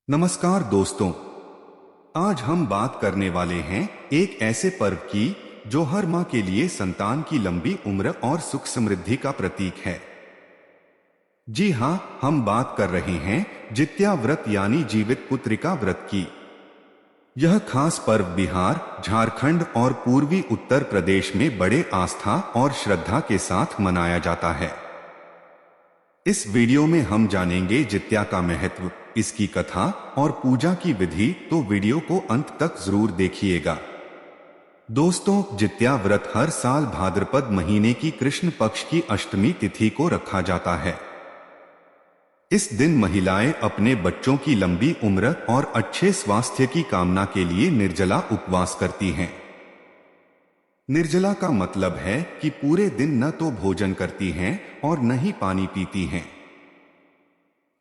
नमस्कार दोस्तों, आज हम बात करने वाले हैं एक ऐसे पर्व की जो हर माँ के लिए संतान की लंबी उम्र और सुख समृद्धि का प्रतीक है। जी हाँ, हम बात कर रहे हैं जित्या व्रत यानी जीवित पुत्रिका व्रत की। यह खास पर्व बिहार, झारखंड और पूर्वी उत्तर प्रदेश में बड़े आस्था और श्रद्धा के साथ मनाया जाता है। इस वीडियो में हम जानेंगे जित्या का महत्व, इसकी कथा और पूजा की विधि, तो वीडियो को अंत तक जरूर देखिएगा। दोस्तों, जित्या व्रत हर साल भाद्रपद महीने की कृष्ण पक्ष की अष्टमी तिथि को रखा जाता है। इस दिन महिलाएं अपने बच्चों की लंबी उम्र और अच्छे स्वास्थ्य की कामना के लिए निर्जला उपवास करती हैं। निर्जला का मतलब है कि पूरे दिन न तो भोजन करती हैं और न ही पानी पीती हैं।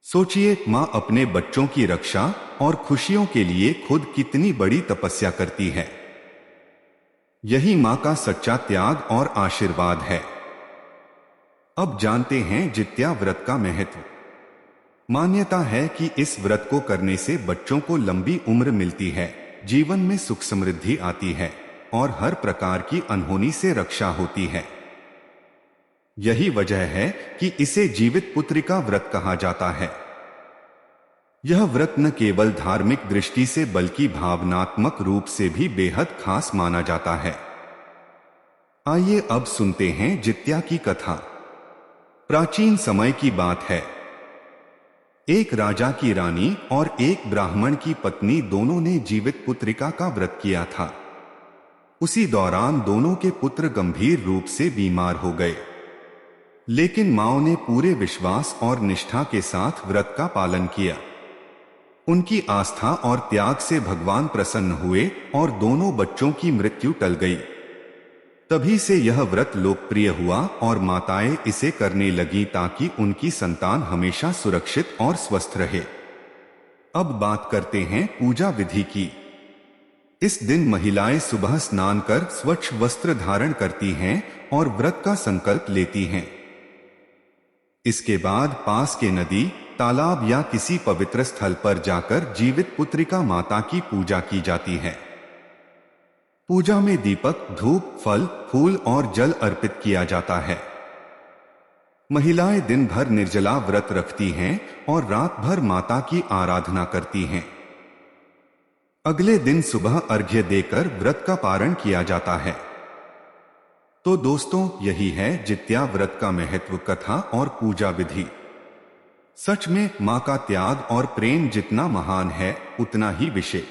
सोचिए, माँ अपने बच्चों की रक्षा और खुशियों के लिए खुद कितनी बड़ी तपस्या करती है। यही माँ का सच्चा त्याग और आशीर्वाद है। अब जानते हैं जित्या व्रत का महत्व। मान्यता है कि इस व्रत को करने से बच्चों को लंबी उम्र मिलती है, जीवन में सुख समृद्धि आती है और हर प्रकार की अनहोनी से रक्षा होती है। यही वजह है कि इसे जीवित पुत्रिका व्रत कहा जाता है। यह व्रत न केवल धार्मिक दृष्टि से बल्कि भावनात्मक रूप से भी बेहद खास माना जाता है। आइए अब सुनते हैं जित्या की कथा। प्राचीन समय की बात है। एक राजा की रानी और एक ब्राह्मण की पत्नी दोनों ने जीवित पुत्रिका का व्रत किया था। उसी दौरान दोनों के पुत्र गंभीर रूप से बीमार हो गए, लेकिन मां ने पूरे विश्वास और निष्ठा के साथ व्रत का पालन किया। उनकी आस्था और त्याग से भगवान प्रसन्न हुए और दोनों बच्चों की मृत्यु टल गई। तभी से यह व्रत लोकप्रिय हुआ और माताएं इसे करने लगी ताकि उनकी संतान हमेशा सुरक्षित और स्वस्थ रहे। अब बात करते हैं पूजा विधि की। इस दिन महिलाएं सुबह स्नान कर स्वच्छ वस्त्र धारण करती हैं और व्रत का संकल्प लेती हैं। इसके बाद पास के नदी, तालाब या किसी पवित्र स्थल पर जाकर जीवित पुत्रिका माता की पूजा की जाती है। पूजा में दीपक, धूप, फल, फूल और जल अर्पित किया जाता है। महिलाएं दिन भर निर्जला व्रत रखती हैं और रात भर माता की आराधना करती हैं। अगले दिन सुबह अर्घ्य देकर व्रत का पारण किया जाता है। तो दोस्तों, यही है जित्या व्रत का महत्व, कथा और पूजा विधि। सच में मां का त्याग और प्रेम जितना महान है, उतना ही विशेष।